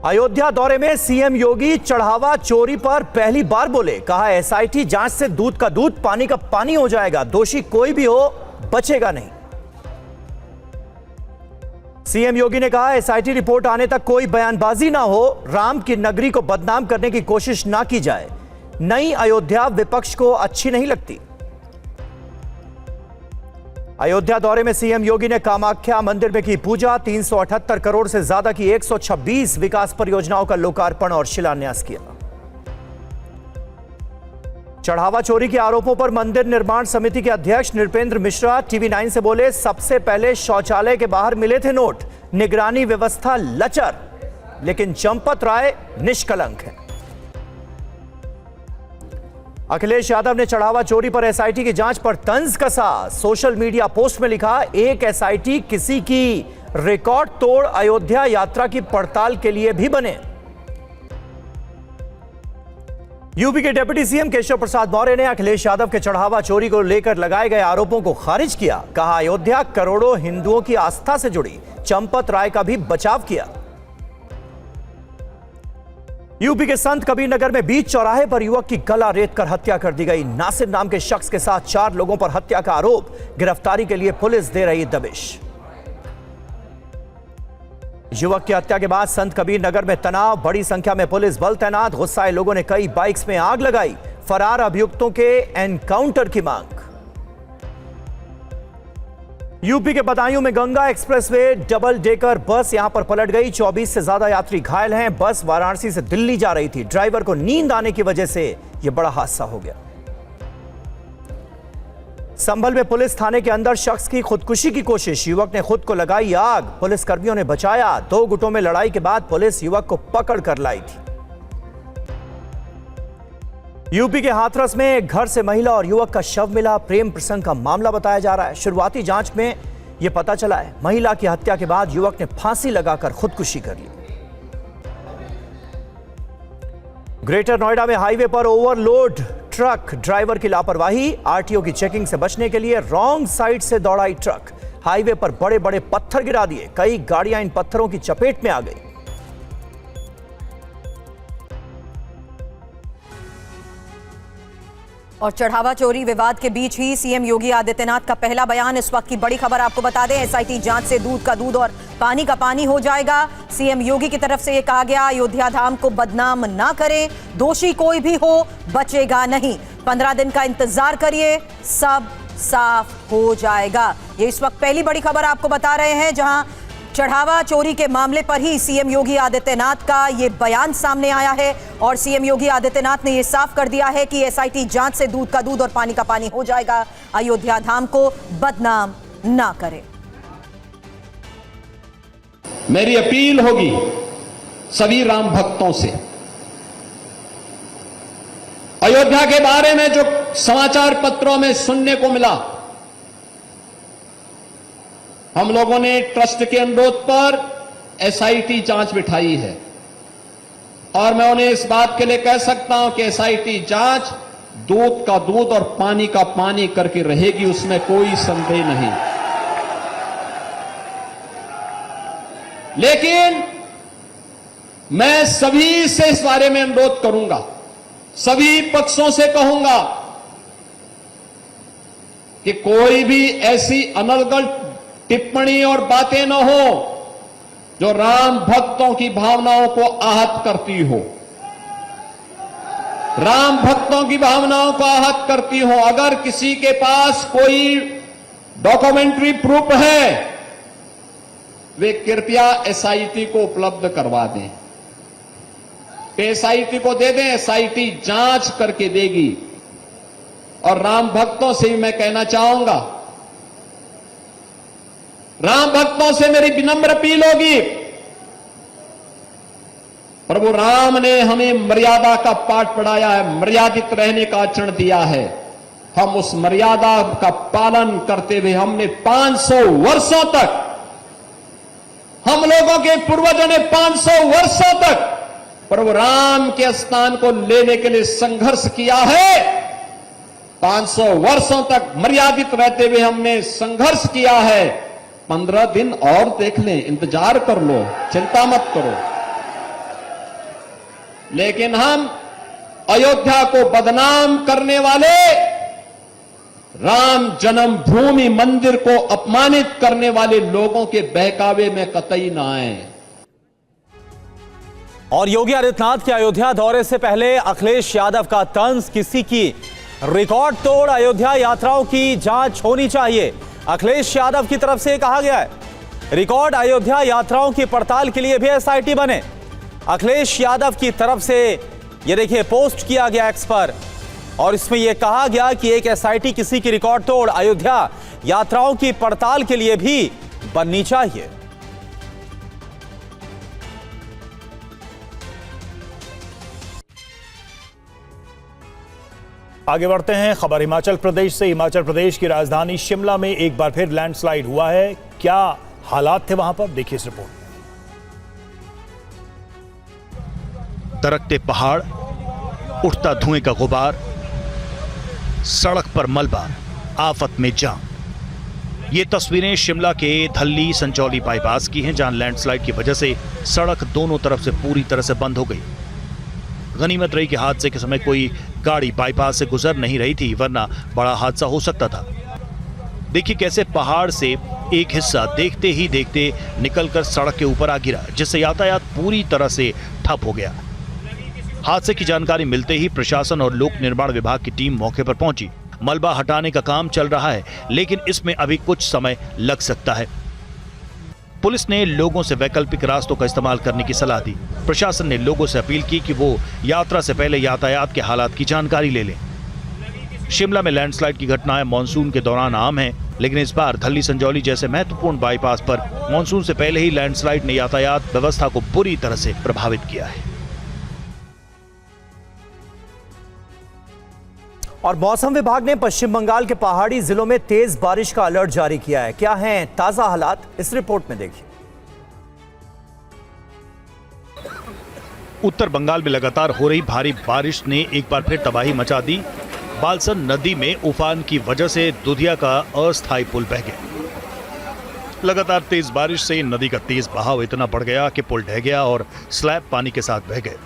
अयोध्या दौरे में सीएम योगी चढ़ावा चोरी पर पहली बार बोले। कहा एसआईटी जांच से दूध का दूध पानी का पानी हो जाएगा, दोषी कोई भी हो बचेगा नहीं। सीएम योगी ने कहा एसआईटी रिपोर्ट आने तक कोई बयानबाजी ना हो, राम की नगरी को बदनाम करने की कोशिश ना की जाए। नई अयोध्या विपक्ष को अच्छी नहीं लगती। अयोध्या दौरे में सीएम योगी ने कामाख्या मंदिर में की पूजा, 378 करोड़ से ज्यादा की 126 विकास परियोजनाओं का लोकार्पण और शिलान्यास किया। चढ़ावा चोरी के आरोपों पर मंदिर निर्माण समिति के अध्यक्ष नृपेंद्र मिश्रा टीवी9 से बोले, सबसे पहले शौचालय के बाहर मिले थे नोट, निगरानी व्यवस्था लचर, लेकिन चंपत राय निष्कलंक है। अखिलेश यादव ने चढ़ावा चोरी पर एसआईटी की जांच पर तंज कसा। सोशल मीडिया पोस्ट में लिखा, एक एसआईटी किसी की रिकॉर्ड तोड़ अयोध्या यात्रा की पड़ताल के लिए भी बने। यूपी के डिप्टी सीएम केशव प्रसाद मौर्य ने अखिलेश यादव के चढ़ावा चोरी को लेकर लगाए गए आरोपों को खारिज किया। कहा अयोध्या करोड़ों हिंदुओं की आस्था से जुड़ी, चंपत राय का भी बचाव किया। यूपी के संत कबीर नगर में बीच चौराहे पर युवक की गला रेतकर हत्या कर दी गई। नासिर नाम के शख्स के साथ 4 लोगों पर हत्या का आरोप, गिरफ्तारी के लिए पुलिस दे रही दबिश। युवक की हत्या के बाद संत कबीर नगर में तनाव, बड़ी संख्या में पुलिस बल तैनात। गुस्साए लोगों ने कई बाइक्स में आग लगाई, फरार अभियुक्तों के एनकाउंटर की मांग। यूपी के बदायूं में Ganga expressway double decker bus यहां पर पलट गई, 24 से ज्यादा यात्री घायल हैं। बस वाराणसी से दिल्ली जा रही थी, ड्राइवर को नींद आने की वजह से यह बड़ा हादसा हो गया। संभल में पुलिस थाने के अंदर शख्स की खुदकुशी की कोशिश, युवक ने खुद को लगाई आग, पुलिस कर्मियों ने बचाया। 2 गुटों में लड़ाई के बाद पुलिस युवक को पकड़ कर लाई थी। यूपी के हाथरस में एक घर से महिला और युवक का शव मिला, प्रेम प्रसंग का मामला बताया जा रहा है। शुरुआती जांच में यह पता चला है महिला की हत्या के बाद युवक ने फांसी लगाकर खुदकुशी कर ली। ग्रेटर नोएडा में हाईवे पर ओवरलोड ट्रक ड्राइवर की लापरवाही, आरटीओ की चेकिंग से बचने के लिए रॉन्ग साइड से दौड़ाई ट्रक, हाईवे पर बड़े बड़े पत्थर गिरा दिए, कई गाड़ियां इन पत्थरों की चपेट में आ गई। और चढ़ावा चोरी विवाद के बीच ही सीएम योगी आदित्यनाथ का पहला बयान। इस वक्त की बड़ी खबर आपको बता दें, एसआईटी जांच से दूध का दूध और पानी का पानी हो जाएगा। सीएम योगी की तरफ से यह कहा गया, अयोध्या धाम को बदनाम ना करें, दोषी कोई भी हो बचेगा नहीं। 15 दिन का इंतजार करिए, सब साफ हो जाएगा। ये इस वक्त पहली बड़ी खबर आपको बता रहे हैं, जहां चढ़ावा चोरी के मामले पर ही सीएम योगी आदित्यनाथ का ये बयान सामने आया है। और सीएम योगी आदित्यनाथ ने ये साफ कर दिया है कि एसआईटी जांच से दूध का दूध और पानी का पानी हो जाएगा, अयोध्या धाम को बदनाम ना करे। मेरी अपील होगी सभी राम भक्तों से, अयोध्या के बारे में जो समाचार पत्रों में सुनने को मिला, हम लोगों ने ट्रस्ट के अनुरोध पर एसआईटी जांच बिठाई है। और मैं उन्हें इस बात के लिए कह सकता हूं कि एसआईटी जांच दूध का दूध और पानी का पानी करके रहेगी, उसमें कोई संदेह नहीं। लेकिन मैं सभी से इस बारे में अनुरोध करूंगा, सभी पक्षों से कहूंगा कि कोई भी ऐसी अनर्गल टिप्पणी और बातें न हो जो राम भक्तों की भावनाओं को आहत करती हो, राम भक्तों की भावनाओं को आहत करती हो। अगर किसी के पास कोई डॉक्यूमेंट्री प्रूफ है, वे कृपया एसआईटी को उपलब्ध करवा दें, एसआईटी को दे दें, एसआईटी जांच करके देगी। और राम भक्तों से भी मैं कहना चाहूंगा, राम भक्तों से मेरी विनम्र अपील होगी, प्रभु राम ने हमें मर्यादा का पाठ पढ़ाया है, मर्यादित रहने का आचरण दिया है। हम उस मर्यादा का पालन करते हुए हमने 500 वर्षों तक, हम लोगों के पूर्वजों ने 500 वर्षों तक प्रभु राम के स्थान को लेने के लिए संघर्ष किया है। 500 वर्षों तक मर्यादित रहते हुए हमने संघर्ष किया है। 15 दिन और देख लें, इंतजार कर लो, चिंता मत करो। लेकिन हम अयोध्या को बदनाम करने वाले, राम जन्मभूमि मंदिर को अपमानित करने वाले लोगों के बहकावे में कतई ना आए। और योगी आदित्यनाथ के अयोध्या दौरे से पहले अखिलेश यादव का तंज, किसी की रिकॉर्ड तोड़ अयोध्या यात्राओं की जांच होनी चाहिए। अखिलेश यादव की तरफ से कहा गया है रिकॉर्ड अयोध्या यात्राओं की पड़ताल के लिए भी एसआईटी बने। अखिलेश यादव की तरफ से ये देखिए पोस्ट किया गया एक्स पर, और इसमें यह कहा गया कि एक एसआईटी किसी की रिकॉर्ड तोड़ अयोध्या यात्राओं की पड़ताल के लिए भी बननी चाहिए। आगे बढ़ते हैं, खबर हिमाचल प्रदेश से। हिमाचल प्रदेश की राजधानी शिमला में एक बार फिर लैंडस्लाइड हुआ है। क्या हालात थे वहां पर, देखिए इस रिपोर्ट। दरकते पहाड़, उठता धुएं का गुबार, सड़क पर मलबा, आफत में जाम। ये तस्वीरें शिमला के धल्ली संचौली बाईपास की हैं, जहां लैंडस्लाइड की वजह से सड़क दोनों तरफ से पूरी तरह से बंद हो गई। गनीमत रही कि हादसे के समय कोई गाड़ी बाईपास से गुजर नहीं रही थी, वरना बड़ा हादसा हो सकता था। देखिए कैसे पहाड़ से एक हिस्सा देखते ही देखते निकलकर सड़क के ऊपर आ गिरा, जिससे यातायात पूरी तरह से ठप हो गया। हादसे की जानकारी मिलते ही प्रशासन और लोक निर्माण विभाग की टीम मौके पर पहुंची। मलबा हटाने का काम चल रहा है, लेकिन इसमें अभी कुछ समय लग सकता है। पुलिस ने लोगों से वैकल्पिक रास्तों का इस्तेमाल करने की सलाह दी। प्रशासन ने लोगों से अपील की कि वो यात्रा से पहले यातायात के हालात की जानकारी ले लें। शिमला में लैंडस्लाइड की घटनाएं मॉनसून के दौरान आम हैं, लेकिन इस बार धल्ली संजौली जैसे महत्वपूर्ण बाईपास पर मॉनसून से पहले ही लैंडस्लाइड ने यातायात व्यवस्था को बुरी तरह से प्रभावित किया है। और मौसम विभाग ने पश्चिम बंगाल के पहाड़ी जिलों में तेज बारिश का अलर्ट जारी किया है। क्या हैं ताजा हालात, इस रिपोर्ट में देखिए। उत्तर बंगाल में लगातार हो रही भारी बारिश ने एक बार फिर तबाही मचा दी। बालसन नदी में उफान की वजह से दुधिया का अस्थायी पुल बह गया। लगातार तेज बारिश से नदी का तेज बहाव इतना बढ़ गया कि पुल ढह गया और स्लैब पानी के साथ बह गए।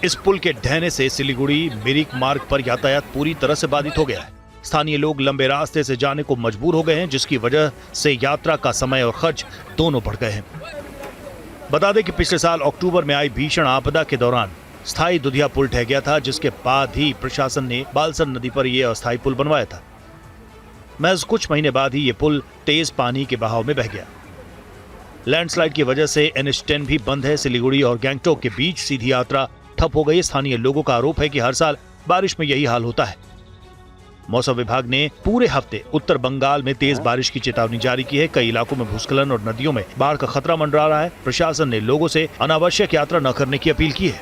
इस पुल के ढहने से सिलीगुड़ी मिरिक मार्ग पर यातायात पूरी तरह से बाधित हो गया है। स्थानीय लोग लंबे रास्ते से जाने को मजबूर हो गए हैं, जिसकी वजह से यात्रा का समय और खर्च दोनों बढ़ गए हैं। बता दें कि पिछले साल अक्टूबर में आई भीषण आपदा के दौरान स्थायी दुधिया पुल ढह गया था, जिसके बाद ही प्रशासन ने बालसन नदी पर यह अस्थायी पुल बनवाया था। महज कुछ महीने बाद ही ये पुल तेज पानी के बहाव में बह गया। लैंडस्लाइड की वजह से NH10 भी बंद है। सिलीगुड़ी और गैंगटोक के बीच सीधी यात्रा ठप हो गई। स्थानीय लोगों का आरोप है कि हर साल बारिश में यही हाल होता है। मौसम विभाग ने पूरे हफ्ते उत्तर बंगाल में तेज बारिश की चेतावनी जारी की है। कई इलाकों में भूस्खलन और नदियों में बाढ़ का खतरा मंडरा रहा है। प्रशासन ने लोगों से अनावश्यक यात्रा न करने की अपील की है।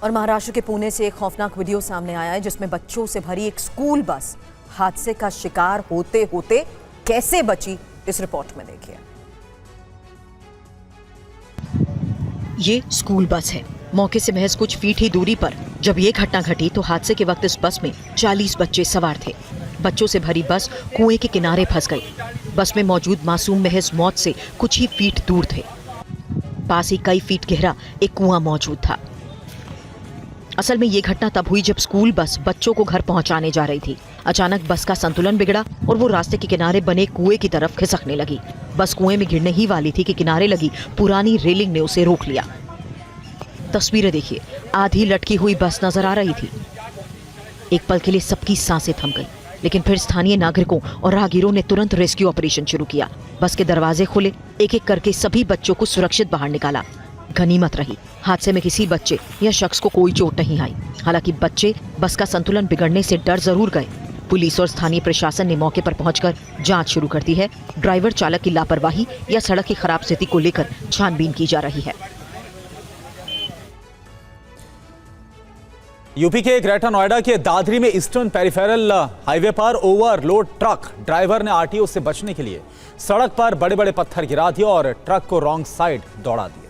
और महाराष्ट्र के पुणे से एक खौफनाक वीडियो सामने आया है, जिसमें बच्चों से भरी एक स्कूल बस हादसे का शिकार होते होते कैसे बची, इस रिपोर्ट में देखिए। ये स्कूल बस है। मौके से महज कुछ फीट ही दूरी पर जब ये घटना घटी तो हादसे के वक्त इस बस में 40 बच्चे सवार थे। बच्चों से भरी बस कुएं के किनारे फंस गई। बस में मौजूद मासूम महज मौत से कुछ ही फीट दूर थे। पास ही कई फीट गहरा एक कुआं मौजूद था। असल में ये घटना तब हुई जब स्कूल बस बच्चों को घर पहुंचाने जा रही थी। अचानक बस का संतुलन बिगड़ा और वो रास्ते के किनारे बने कुएं की तरफ खिसकने लगी। बस कुएं में गिरने ही वाली थी कि किनारे लगी पुरानी रेलिंग ने उसे रोक लिया। तस्वीरें देखिए, आधी लटकी हुई बस नजर आ रही थी। एक पल के लिए सबकी सांसें थम गई, लेकिन फिर स्थानीय नागरिकों और राहगीरों ने तुरंत रेस्क्यू ऑपरेशन शुरू किया। बस के दरवाजे खुले, एक एक करके सभी बच्चों को सुरक्षित बाहर निकाला। गनीमत रही, हादसे में किसी बच्चे या शख्स को कोई चोट नहीं आई। हालांकि बच्चे बस का संतुलन बिगड़ने से डर जरूर गए। पुलिस और स्थानीय प्रशासन ने मौके पर पहुंचकर जांच शुरू कर दी है। ड्राइवर चालक की लापरवाही या सड़क की खराब स्थिति को लेकर छानबीन की जा रही है। यूपी के ग्रेटर नोएडा के दादरी में ईस्टर्न पेरिफेरल हाईवे पर ओवरलोड ट्रक ड्राइवर ने आरटीओ से बचने के लिए सड़क पर बड़े बड़े पत्थर गिरा दिए और ट्रक को रॉन्ग साइड दौड़ा दिया।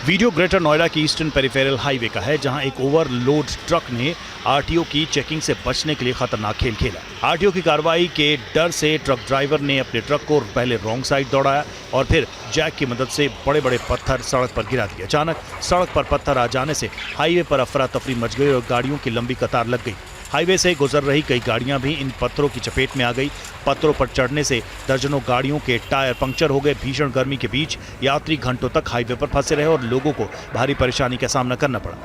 वीडियो ग्रेटर नोएडा की ईस्टर्न पेरिफेरल हाईवे का है, जहां एक ओवरलोड ट्रक ने आरटीओ की चेकिंग से बचने के लिए खतरनाक खेल खेला। आरटीओ की कार्रवाई के डर से ट्रक ड्राइवर ने अपने ट्रक को पहले रॉन्ग साइड दौड़ाया और फिर जैक की मदद से बड़े बड़े पत्थर सड़क पर गिरा दिए। अचानक सड़क पर पत्थर आ जाने से हाईवे पर अफरा तफरी मच गई और गाड़ियों की लंबी कतार लग गई। हाईवे से गुजर रही कई गाड़ियां भी इन पत्थरों की चपेट में आ गई। पत्थरों पर चढ़ने से दर्जनों गाड़ियों के टायर पंक्चर हो गए। भीषण गर्मी के बीच यात्री घंटों तक हाईवे पर फंसे रहे और लोगों को भारी परेशानी का सामना करना पड़ा।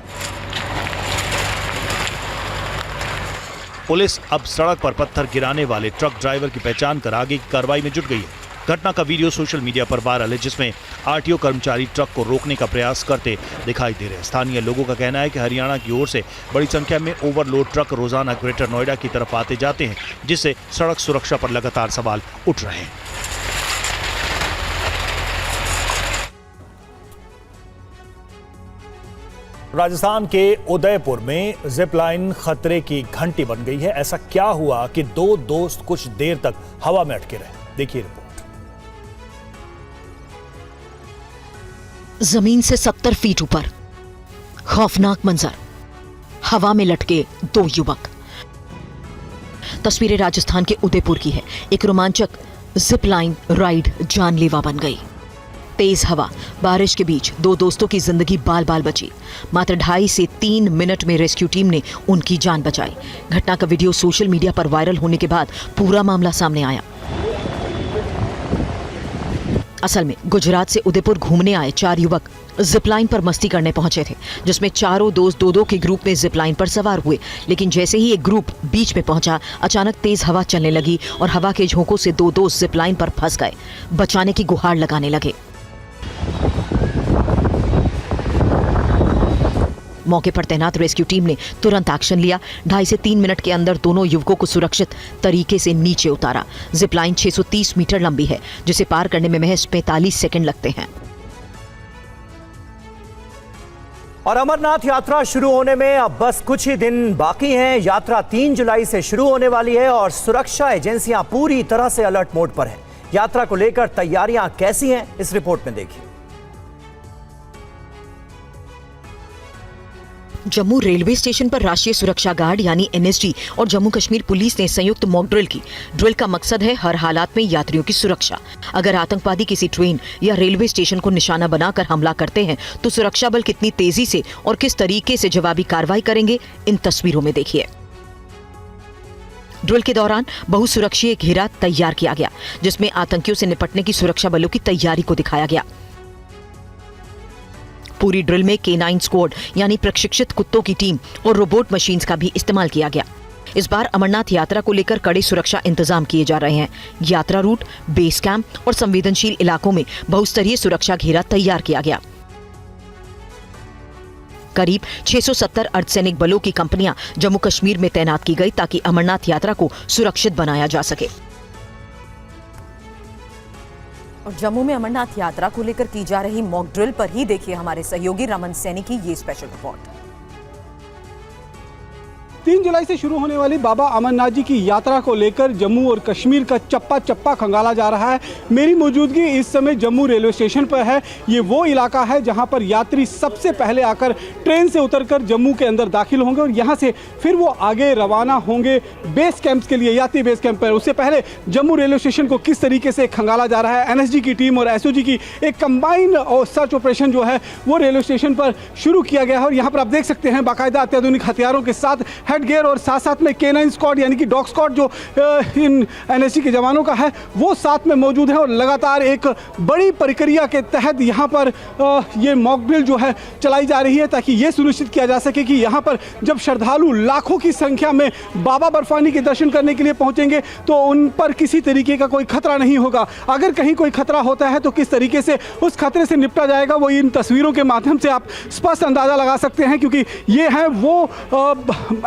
पुलिस अब सड़क पर पत्थर गिराने वाले ट्रक ड्राइवर की पहचान कर आगे की कार्रवाई में जुट गई है। घटना का वीडियो सोशल मीडिया पर वायरल है, जिसमें आरटीओ कर्मचारी ट्रक को रोकने का प्रयास करते दिखाई दे रहे हैं। स्थानीय लोगों का कहना है कि हरियाणा की ओर से बड़ी संख्या में ओवरलोड ट्रक रोजाना ग्रेटर नोएडा की तरफ आते जाते हैं, जिससे सड़क सुरक्षा पर लगातार सवाल उठ रहे हैं। राजस्थान के उदयपुर में जिप लाइन खतरे की घंटी बन गई है। ऐसा क्या हुआ कि दो दोस्त कुछ देर तक हवा में अटके रहे? देखिए रिपोर्ट। जमीन से 70 फीट ऊपर खौफनाक मंजर, हवा में लटके दो युवक। तस्वीरें राजस्थान के उदयपुर की है। एक रोमांचक जिप लाइन राइड जानलेवा बन गई। तेज हवा, बारिश के बीच दो दोस्तों की जिंदगी बाल बाल बची। मात्र 2.5 से 3 मिनट में रेस्क्यू टीम ने उनकी जान बचाई। घटना का वीडियो सोशल मीडिया पर वायरल होने के बाद पूरा मामला सामने आया। असल में गुजरात से उदयपुर घूमने आए 4 युवक जिपलाइन पर मस्ती करने पहुंचे थे, जिसमें चारों दोस्त दो के ग्रुप में जिपलाइन पर सवार हुए। लेकिन जैसे ही एक ग्रुप बीच में पहुंचा, अचानक तेज हवा चलने लगी और हवा के झोंकों से दो दोस्त जिपलाइन पर फंस गए। बचाने की गुहार लगाने लगे। मौके पर तैनात रेस्क्यू टीम ने तुरंत एक्शन लिया। 2.5 से 3 मिनट के अंदर दोनों युवकों को सुरक्षित तरीके से नीचे उतारा। जिपलाइन 630 मीटर लंबी है, जिसे पार करने में महज 45 सेकंड लगते हैं। और अमरनाथ यात्रा शुरू होने में अब बस कुछ ही दिन बाकी हैं। यात्रा 3 जुलाई से शुरू होने वाली है और सुरक्षा एजेंसियां पूरी तरह से अलर्ट मोड पर हैं। यात्रा को लेकर तैयारियां कैसी हैं, इस रिपोर्ट में देखिए। जम्मू रेलवे स्टेशन पर राष्ट्रीय सुरक्षा गार्ड यानी एनएसजी और जम्मू कश्मीर पुलिस ने संयुक्त मॉक ड्रिल की। ड्रिल का मकसद है हर हालात में यात्रियों की सुरक्षा। अगर आतंकवादी किसी ट्रेन या रेलवे स्टेशन को निशाना बनाकर हमला करते हैं तो सुरक्षा बल कितनी तेजी से और किस तरीके से जवाबी कार्रवाई करेंगे, इन तस्वीरों में देखिए। ड्रिल के दौरान बहुसुरक्षीय घेरा तैयार किया गया, जिसमें आतंकियों से निपटने की सुरक्षा बलों की तैयारी को दिखाया गया। पूरी ड्रिल में K9 स्क्वाड यानी प्रशिक्षित कुत्तों की टीम और रोबोट मशीन्स का भी इस्तेमाल किया गया। इस बार अमरनाथ यात्रा को लेकर कड़े सुरक्षा इंतजाम किए जा रहे हैं। यात्रा रूट, बेस कैंप और संवेदनशील इलाकों में बहुस्तरीय सुरक्षा घेरा तैयार किया गया। करीब 670 अर्धसैनिक बलों की कंपनियां जम्मू कश्मीर में तैनात की गई, ताकि अमरनाथ यात्रा को सुरक्षित बनाया जा सके। और जम्मू में अमरनाथ यात्रा को लेकर की जा रही मॉक ड्रिल पर ही देखिए हमारे सहयोगी रमन सैनी की ये स्पेशल रिपोर्ट। 3 जुलाई से शुरू होने वाली बाबा अमरनाथ जी की यात्रा को लेकर जम्मू और कश्मीर का चप्पा चप्पा खंगाला जा रहा है। मेरी मौजूदगी इस समय जम्मू रेलवे स्टेशन पर है। ये वो इलाका है जहां पर यात्री सबसे पहले आकर ट्रेन से उतरकर जम्मू के अंदर दाखिल होंगे और यहां से फिर वो आगे रवाना होंगे बेस कैंप्स के लिए, यात्री बेस कैंप पर। उससे पहले जम्मू रेलवे स्टेशन को किस तरीके से खंगाला जा रहा है, एनएसजी की टीम और एसओजी की एक कंबाइंड सर्च ऑपरेशन जो है वो रेलवे स्टेशन पर शुरू किया गया है। और यहाँ पर आप देख सकते हैं बाकायदा अत्याधुनिक हथियारों के साथ हेडगियर और साथ साथ में K9 स्क्वाड यानी कि डॉग स्क्वाड जो इन एनएसजी के जवानों का है वो साथ में मौजूद है। और लगातार एक बड़ी प्रक्रिया के तहत यहाँ पर ये मॉक ड्रिल जो है चलाई जा रही है, ताकि ये सुनिश्चित किया जा सके कि यहाँ पर जब श्रद्धालु लाखों की संख्या में बाबा बर्फानी के दर्शन करने के लिए पहुँचेंगे तो उन पर किसी तरीके का कोई खतरा नहीं होगा। अगर कहीं कोई खतरा होता है तो किस तरीके से उस खतरे से निपटा जाएगा वो इन तस्वीरों के माध्यम से आप स्पष्ट अंदाजा लगा सकते हैं, क्योंकि ये है वो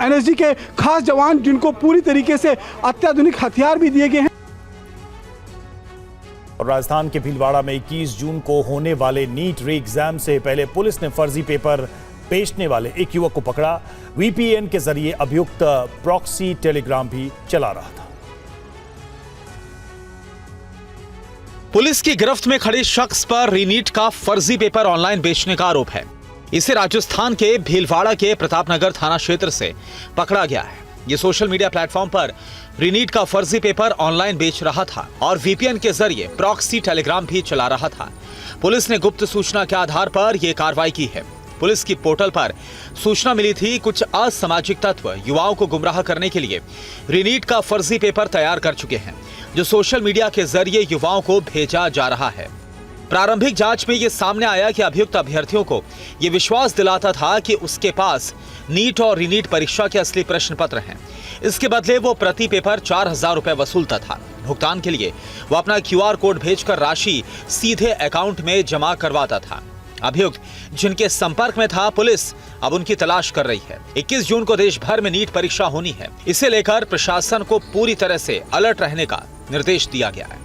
एनएसजी के खास जवान जिनको पूरी तरीके से अत्याधुनिक हथियार भी दिए गए हैं। और राजस्थान के भीलवाड़ा में 21 जून को होने वाले नीट री एग्जाम से पहले पुलिस ने फर्जी पेपर बेचने वाले एक युवक को पकड़ा। VPN के जरिए अभियुक्त प्रॉक्सी टेलीग्राम भी चला रहा था। पुलिस की गिरफ्त में खड़े शख्स पर रीनीट का फर्जी पेपर ऑनलाइन बेचने का आरोप है। इसे राजस्थान के भीलवाड़ा के प्रतापनगर थाना क्षेत्र से पकड़ा गया है। ये सोशल मीडिया प्लेटफॉर्म पर रीनीट का फर्जी पेपर ऑनलाइन बेच रहा था और वीपीएन के जरिए प्रॉक्सी टेलीग्राम भी चला रहा था। पुलिस ने गुप्त सूचना के आधार पर यह कार्रवाई की है। पुलिस की पोर्टल पर सूचना मिली थी कुछ असामाजिक तत्व युवाओं को गुमराह करने के लिए रीनीट का फर्जी पेपर तैयार कर चुके हैं, जो सोशल मीडिया के जरिए युवाओं को भेजा जा रहा है। प्रारंभिक जांच में यह सामने आया कि अभियुक्त अभ्यर्थियों को यह विश्वास दिलाता था कि उसके पास नीट और रीनीट परीक्षा के असली प्रश्न पत्र हैं। इसके बदले वो प्रति पेपर 4,000 रुपए वसूलता था। भुगतान के लिए वो अपना QR कोड भेजकर राशि सीधे अकाउंट में जमा करवाता था। अभियुक्त जिनके संपर्क में था, पुलिस अब उनकी तलाश कर रही है। 21 जून को देश भर में नीट परीक्षा होनी है। इसे लेकर प्रशासन को पूरी तरह से अलर्ट रहने का निर्देश दिया गया है।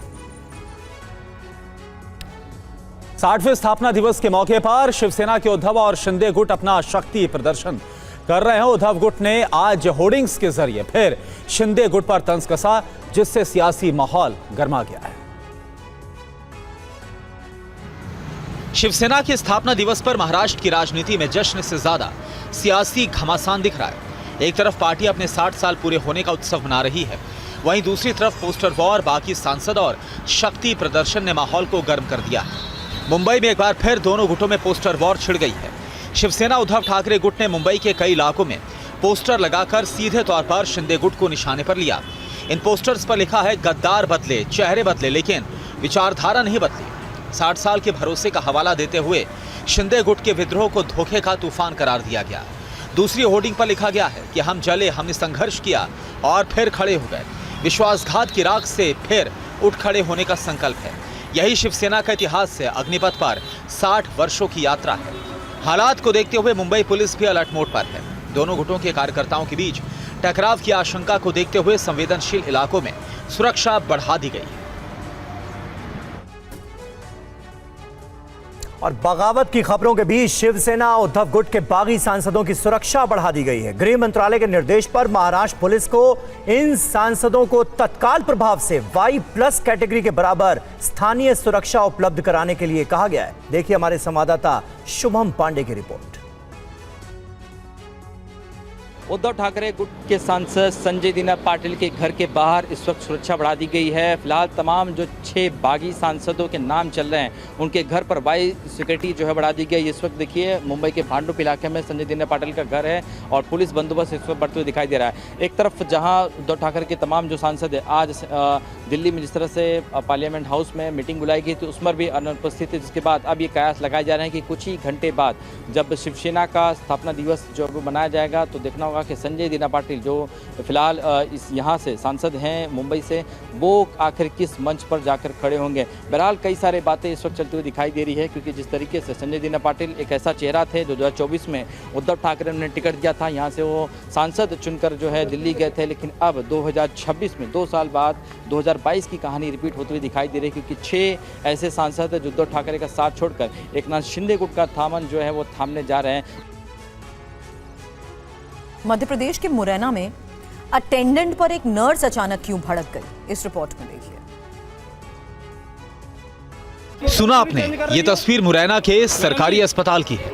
60वें स्थापना दिवस के मौके पर शिवसेना के उद्धव और शिंदे गुट अपना शक्ति प्रदर्शन कर रहे हैं। उद्धव गुट ने आज होर्डिंग्स के जरिए फिर शिंदे गुट पर तंज कसा, जिससे सियासी माहौल गर्मा गया है। शिवसेना के स्थापना दिवस पर महाराष्ट्र की राजनीति में जश्न से ज्यादा सियासी घमासान दिख रहा है। एक तरफ पार्टी अपने 60 साल पूरे होने का उत्सव मना रही है, वहीं दूसरी तरफ पोस्टर वॉर, बाकी सांसद और शक्ति प्रदर्शन ने माहौल को गर्म कर दिया है। मुंबई में एक बार फिर दोनों गुटों में पोस्टर वॉर छिड़ गई है। शिवसेना उद्धव ठाकरे गुट ने मुंबई के कई इलाकों में पोस्टर लगाकर सीधे तौर पर शिंदे गुट को निशाने पर लिया। इन पोस्टर्स पर लिखा है, गद्दार बदले, चेहरे बदले, लेकिन विचारधारा नहीं बदली। 60 साल के भरोसे का हवाला देते हुए शिंदे गुट के विद्रोह को धोखे का तूफान करार दिया गया। दूसरी होर्डिंग पर लिखा गया है कि हम जले, हमने संघर्ष किया और फिर खड़े हो गए। विश्वासघात की राख से फिर उठ खड़े होने का संकल्प है। यही शिवसेना का इतिहास से अग्निपथ पर 60 वर्षों की यात्रा है। हालात को देखते हुए मुंबई पुलिस भी अलर्ट मोड पर है। दोनों गुटों के कार्यकर्ताओं के बीच टकराव की आशंका को देखते हुए संवेदनशील इलाकों में सुरक्षा बढ़ा दी गई है। और बगावत की खबरों के बीच शिवसेना उद्धव गुट के बागी सांसदों की सुरक्षा बढ़ा दी गई है। गृह मंत्रालय के निर्देश पर महाराष्ट्र पुलिस को इन सांसदों को तत्काल प्रभाव से Y+ कैटेगरी के बराबर स्थानीय सुरक्षा उपलब्ध कराने के लिए कहा गया है। देखिए हमारे संवाददाता शुभम पांडे की रिपोर्ट। उद्धव ठाकरे गुट के सांसद संजय दीना पाटिल के घर के बाहर इस वक्त सुरक्षा बढ़ा दी गई है। फिलहाल तमाम जो 6 बागी सांसदों के नाम चल रहे हैं, उनके घर पर वाई सिक्योरिटी जो है बढ़ा दी गई। इस वक्त देखिए मुंबई के भांडुप इलाके में संजय दीना पाटिल का घर है और पुलिस बंदोबस्त इस वक्त बढ़ते हुए दिखाई दे रहा है। एक तरफ जहां उद्धव ठाकरे के तमाम जो सांसद है, आज दिल्ली में जिस तरह से पार्लियामेंट हाउस में मीटिंग बुलाई गई थी, उसमें भी अनुपस्थित है, जिसके बाद अब ये कयास लगाए जा रहे हैं कि कुछ ही घंटे बाद जब शिवसेना का स्थापना दिवस जो मनाया जाएगा तो देखना होगा कि संजय दीना पाटिल जो फिलहाल इस यहाँ से सांसद हैं मुंबई से, वो आखिर किस मंच पर जाकर खड़े होंगे। बहरहाल कई सारे बातें इस वक्त चलती हुई दिखाई दे रही है, क्योंकि जिस तरीके से संजय दीना पाटिल एक ऐसा चेहरा थे जो 2024 में उद्धव ठाकरे ने टिकट दिया था, यहाँ से वो सांसद चुनकर जो है दिल्ली गए थे, लेकिन अब 2026 में 2 साल बाद 2022 की कहानी रिपीट होती हुई दिखाई दे रही है, क्योंकि 6 ऐसे सांसद जो उद्धव ठाकरे का साथ छोड़कर एकनाथ शिंदे गुट का थामन जो है वो थामने जा रहे हैं। मध्य प्रदेश के मुरैना में अटेंडेंट पर एक नर्स अचानक क्यों भड़क गई, इस रिपोर्ट में देखिए। सुना आपने, ये तस्वीर मुरैना के सरकारी अस्पताल की है,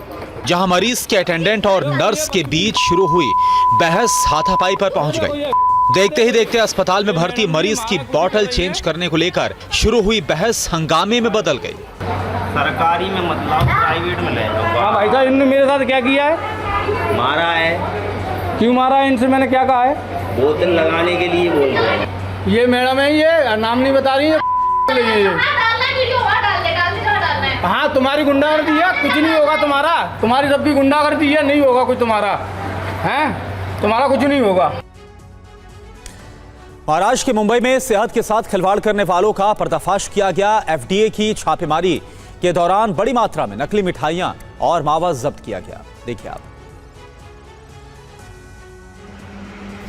जहां मरीज के अटेंडेंट और नर्स के बीच शुरू हुई बहस हाथापाई पर पहुंच गई। देखते ही देखते अस्पताल में भर्ती मरीज की बॉटल चेंज करने को लेकर शुरू हुई बहस हंगामे में बदल गई। सरकारी में मतलब प्राइवेट में ले जाओ। हाँ भाई साहब, इन्होंने मेरे साथ क्या किया है? मारा है। क्यों मारा है? इनसे मैंने क्या कहा है? बोतल लगाने के लिए बोल रहे हैं। ये मैडम है, ये नाम नहीं बता रही है। हाँ, तुम्हारी गुंडागर्दी है, कुछ नहीं होगा तुम्हारा। तुम्हारी सबकी गुंडागर्दी है, नहीं होगा कुछ तुम्हारा। हैं? तुम्हारा कुछ नहीं होगा। महाराष्ट्र के मुंबई में सेहत के साथ खिलवाड़ करने वालों का पर्दाफाश किया गया। FDA की छापेमारी के दौरान बड़ी मात्रा में नकली मिठाइयां और मावा जब्त किया गया। देखिए आप।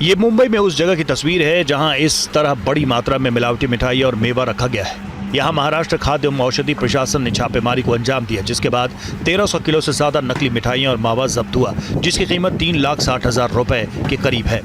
ये मुंबई में उस जगह की तस्वीर है जहां इस तरह बड़ी मात्रा में मिलावटी मिठाई और मेवा रखा गया है। यहां महाराष्ट्र खाद्य एवं औषधि प्रशासन ने छापेमारी को अंजाम दिया, जिसके बाद 1300 किलो से ज्यादा नकली मिठाइयां और मावा जब्त हुआ, जिसकी कीमत 3,60,000 रुपए के करीब है।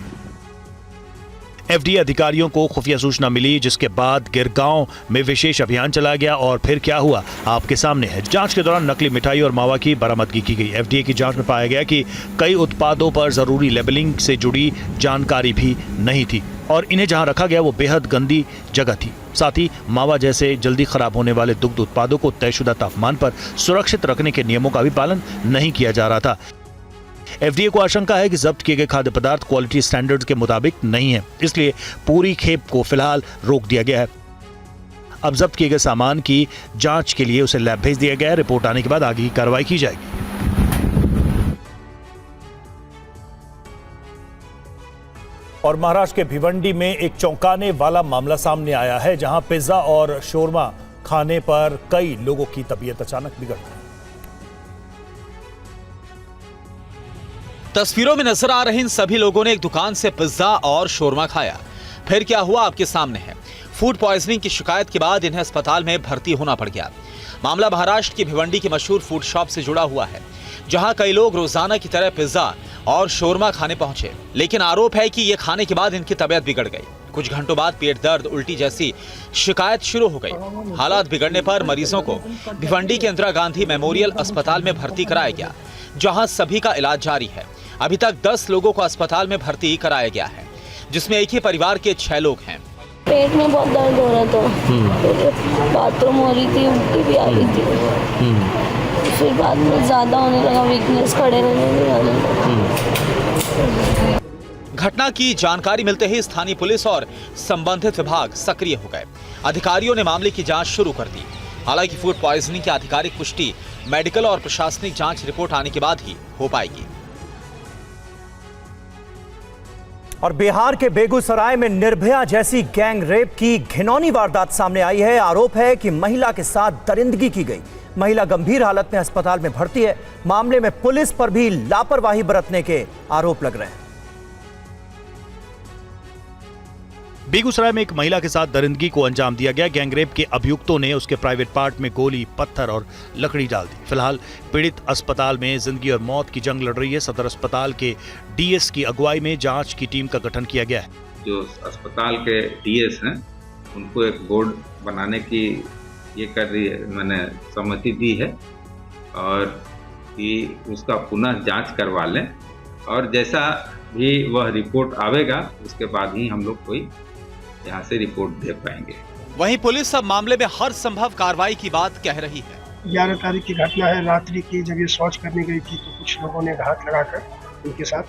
एफडीए अधिकारियों को खुफिया सूचना मिली, जिसके बाद गिरगांव में विशेष अभियान चलाया गया और फिर क्या हुआ आपके सामने है। जांच के दौरान नकली मिठाई और मावा की बरामदगी की गई। एफडीए की जांच में पाया गया कि कई उत्पादों पर जरूरी लेबलिंग से जुड़ी जानकारी भी नहीं थी और इन्हें जहां रखा गया वो बेहद गंदी जगह थी। साथ ही मावा जैसे जल्दी खराब होने वाले दुग्ध उत्पादों को तयशुदा तापमान पर सुरक्षित रखने के नियमों का भी पालन नहीं किया जा रहा था। एफडीए को आशंका है कि जब्त किए गए खाद्य पदार्थ क्वालिटी स्टैंडर्ड्स के मुताबिक नहीं है, इसलिए पूरी खेप को फिलहाल रोक दिया गया है। अब जब्त किए गए सामान की जांच के लिए उसे लैब भेज दिया गया है। रिपोर्ट आने के बाद आगे की कार्रवाई की जाएगी। और महाराष्ट्र के भिवंडी में एक चौंकाने वाला मामला सामने आया है, जहां पिज्जा और शोरमा खाने पर कई लोगों की तबीयत अचानक बिगड़ गई। तस्वीरों में नजर आ रहे इन सभी लोगों ने एक दुकान से पिज्जा और शोरमा खाया। फिर क्या हुआ आपके सामने है। फूड पॉइजनिंग की शिकायत के बाद इन्हें अस्पताल में भर्ती होना पड़ गया। मामला महाराष्ट्र की भिवंडी की मशहूर फूड शॉप से जुड़ा हुआ है, जहां कई लोग रोजाना की तरह पिज्जा और शोरमा खाने पहुंचे, लेकिन आरोप है कि ये खाने के बाद इनकी तबीयत बिगड़ गई। कुछ घंटों बाद पेट दर्द, उल्टी जैसी शिकायत शुरू हो गई। हालात बिगड़ने पर मरीजों को भिवंडी के इंदिरा गांधी मेमोरियल अस्पताल में भर्ती कराया गया, जहां सभी का इलाज जारी है। अभी तक 10 लोगों को अस्पताल में भर्ती कराया गया है, जिसमें एक ही परिवार के 6 लोग हैं। पेट में बहुत दर्द हो रहा था, बाथरूम हो रही थी, उल्टी भी आ रही थी, फिर बाद में ज्यादा होने लगा, वीकनेस, खड़े रहने लगा। घटना की जानकारी मिलते ही स्थानीय पुलिस और संबंधित विभाग सक्रिय हो गए। अधिकारियों ने मामले की जांच शुरू कर दी। हालांकि फूड पॉइजनिंग की आधिकारिक पुष्टि मेडिकल और प्रशासनिक जांच रिपोर्ट आने के बाद ही हो पाएगी। और बिहार के बेगूसराय में निर्भया जैसी गैंग रेप की घिनौनी वारदात सामने आई है। आरोप है कि महिला के साथ दरिंदगी की गई। महिला गंभीर हालत में अस्पताल में भर्ती है। मामले में पुलिस पर भी लापरवाही बरतने के आरोप लग रहे हैं। बेगूसराय में एक महिला के साथ दरिंदगी को अंजाम दिया गया। गैंगरेप के अभियुक्तों ने उसके प्राइवेट पार्ट में गोली, पत्थर और लकड़ी डाल दी। फिलहाल पीड़ित अस्पताल में जिंदगी और मौत की जंग लड़ रही है। सदर अस्पताल के डीएस की अगुवाई में जांच की टीम का गठन किया गया है। जो अस्पताल के डीएस हैं, उनको एक बोर्ड बनाने की ये कर रही है, मैंने सहमति दी है, और कि उसका पुनः जांच करवा लें, और जैसा भी वह रिपोर्ट आवेगा उसके बाद ही हम लोग कोई यहाँ से रिपोर्ट दे पाएंगे। वहीं पुलिस अब मामले में हर संभव कार्रवाई की बात कह रही है। 11 तारीख की घटना है। रात्रि की जब ये शौच करने गई थी तो कुछ लोगों ने घात लगाकर उनके साथ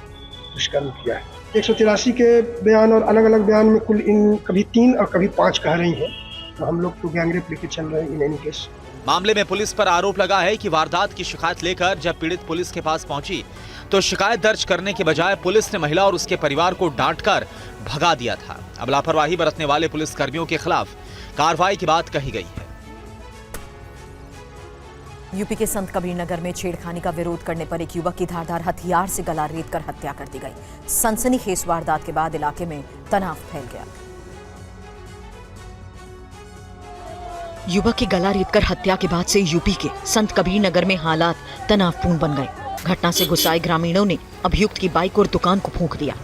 दुष्कर्म किया है। 183 के बयान और अलग अलग बयान में कुल इन कभी 3 और कभी 5 कह रही हैं। तो हम लोग तो गैंगरेप लेके चल रहे हैं इन एनी केस। मामले में पुलिस पर आरोप लगा है कि वारदात की शिकायत लेकर जब पीड़ित पुलिस के पास पहुंची तो शिकायत दर्ज करने के बजाय पुलिस ने महिला और उसके परिवार को डांटकर भगा दिया था। अब लापरवाही बरतने वाले पुलिस कर्मियों के खिलाफ कार्रवाई की बात कही गई है। यूपी के संत कबीरनगर में छेड़खानी का विरोध करने पर एक युवक की धारदार हथियार से गला रेतकर हत्या कर दी गई। सनसनीखेज वारदात के बाद इलाके में तनाव फैल गया। युवक की गला रेतकर हत्या के बाद से यूपी के संत कबीरनगर में हालात तनावपूर्ण बन गए। घटना से गुस्साए ग्रामीणों ने अभियुक्त की बाइक और दुकान को फूंक दिया।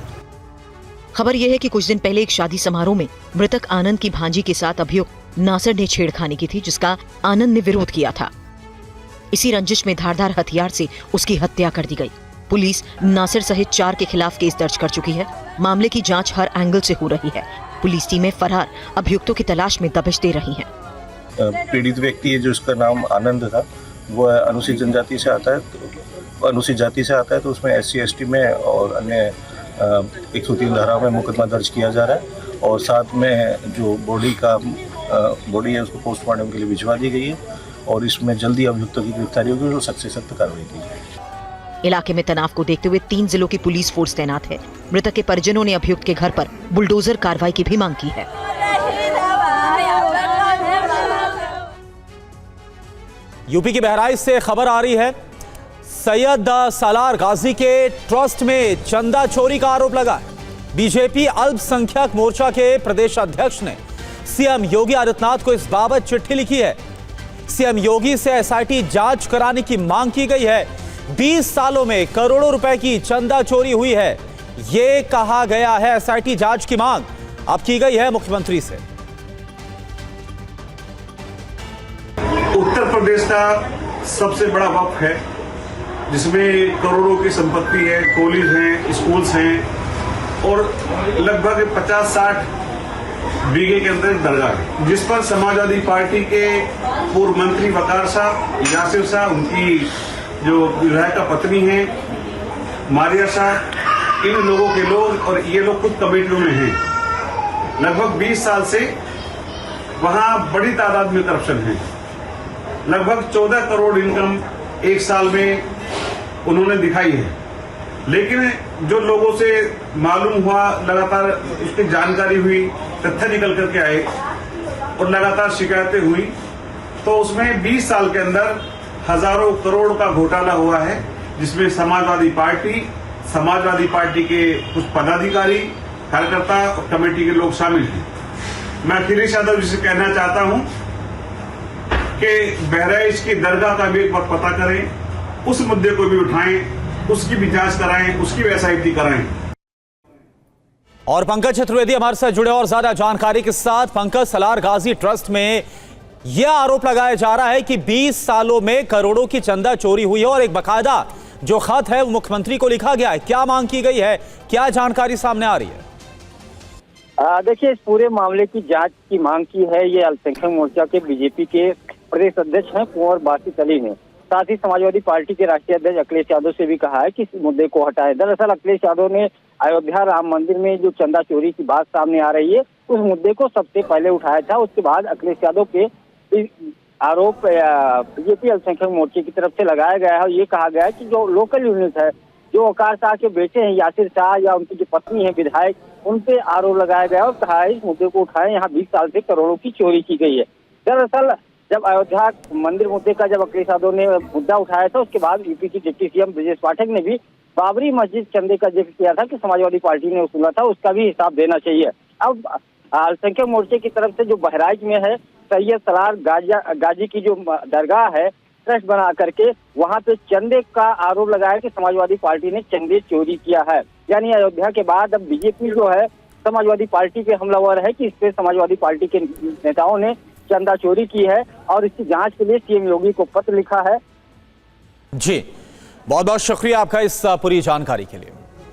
खबर यह है कि कुछ दिन पहले एक शादी समारोह में मृतक आनंद की भांजी के साथ अभियुक्त नासिर ने छेड़खानी की थी, जिसका आनंद ने विरोध किया था। इसी रंजिश में धारदार हथियार से उसकी हत्या कर दी गई। पुलिस नासिर सहित 4 के खिलाफ केस दर्ज कर चुकी है। मामले की जांच हर एंगल से हो रही है। पुलिस टीमें फरार अभियुक्तों की तलाश में दबिश दे रही हैं। पीड़ित व्यक्ति है, जो उसका नाम आनंद था, वह अनुसूचित जनजाति से आता है। तो अनुसूचित जाति से आता है, तो उसमें SC ST में और अन्य 103 धाराओं में मुकदमा दर्ज किया जा रहा है। और साथ में जो बॉडी है उसको पोस्टमार्टम के लिए भिजवा दी गई है, और इसमें जल्दी अभियुक्तों की गिरफ्तारी होगी और सख्त से सख्त कार्रवाई की जाएगी। इलाके में तनाव को देखते हुए 3 जिलों की पुलिस फोर्स तैनात है। मृतक के परिजनों ने अभियुक्त के घर पर बुलडोजर कार्रवाई की भी मांग की है। यूपी के बहराइच से खबर आ रही है। सैयद सालार गाजी के ट्रस्ट में चंदा चोरी का आरोप लगा है। बीजेपी अल्पसंख्यक मोर्चा के प्रदेश अध्यक्ष ने सीएम योगी आदित्यनाथ को इस बाबत चिट्ठी लिखी है। सीएम योगी से SIT जांच कराने की मांग की गई है। 20 सालों में करोड़ों रुपए की चंदा चोरी हुई है, ये कहा गया है। SIT जांच की मांग अब की गई है मुख्यमंत्री से। उत्तर प्रदेश का सबसे बड़ा वक्फ है जिसमें करोड़ों की संपत्ति है, कॉलेज हैं, स्कूल्स हैं और लगभग 50-60 बीघे के अंदर दरगाह है, जिस पर समाजवादी पार्टी के पूर्व मंत्री वकार साहब, यासिर साहब, उनकी जो विधायिका पत्नी है मारिया साहब, इन लोगों के लोग और ये लोग खुद कमेटियों में हैं। लगभग 20 साल से वहां बड़ी तादाद में करप्शन है। लगभग 14 करोड़ इनकम एक साल में उन्होंने दिखाई है, लेकिन जो लोगों से मालूम हुआ, लगातार उसकी जानकारी हुई, तथ्य निकल करके आए और लगातार शिकायतें हुई, तो उसमें 20 साल के अंदर हजारों करोड़ का घोटाला हुआ है, जिसमें समाजवादी पार्टी के कुछ पदाधिकारी, कार्यकर्ता और कमेटी के लोग शामिल हैं। मैं अखिलेश यादव जी से कहना चाहता हूं कि बहराइच की दरगाह का भी एक बार पता करें, उस मुद्दे को भी उठाएं, उसकी भी जांच कराएं, उसकी भी एसआईटी कराएं। और पंकज चतुर्वेदी हमारे साथ जुड़े और ज्यादा जानकारी के साथ। पंकज, सलार गाजी ट्रस्ट में यह आरोप लगाया जा रहा है कि 20 सालों में करोड़ों की चंदा चोरी हुई है और एक बकायदा जो खत है वो मुख्यमंत्री को लिखा गया है। क्या मांग की गई है, क्या जानकारी सामने आ रही है? देखिए, इस पूरे मामले की जांच की मांग की है ये अल्पसंख्यक मोर्चा के बीजेपी के प्रदेश अध्यक्ष हैं कुंवर बासित अली ने। साथ ही समाजवादी पार्टी के राष्ट्रीय अध्यक्ष अखिलेश यादव से भी कहा है कि इस मुद्दे को हटाए। दरअसल अखिलेश यादव ने अयोध्या राम मंदिर में जो चंदा चोरी की बात सामने आ रही है उस मुद्दे को सबसे पहले उठाया था। उसके बाद अखिलेश यादव के आरोप बीजेपी अल्पसंख्यक मोर्चे की तरफ से लगाया गया है और ये कहा गया है कि जो लोकल यूनिट है, जो वकार शाह के बेटे हैं यासिर शाह या उनकी जो पत्नी है विधायक, उन पे आरोप लगाया गया और कहा है इस मुद्दे को उठाएं, यहाँ 20 साल से करोड़ों की चोरी की गई है। दरअसल जब अयोध्या मंदिर मुद्दे का जब अखिलेश यादव ने मुद्दा उठाया था, उसके बाद यूपी की डिप्टी सीएम ब्रजेश पाठक ने भी बाबरी मस्जिद चंदे का जिक्र किया था कि समाजवादी पार्टी ने वसूला था, उसका भी हिसाब देना चाहिए। अब अल्पसंख्यक मोर्चे की तरफ से जो बहराइच में है सैयद सलार गाजी की जो दरगाह है, ट्रस्ट बना करके वहां पे चंदे का आरोप लगाया कि समाजवादी पार्टी ने चंदे चोरी किया है। यानी अयोध्या के बाद अब बीजेपी जो है समाजवादी पार्टी पे हमलावर है कि इस पे समाजवादी पार्टी के नेताओं ने चंदा चोरी की है और इसकी जांच के लिए सीएम योगी को पत्र लिखा है। जी, बहुत बहुत शुक्रिया आपका इस पूरी जानकारी के लिए।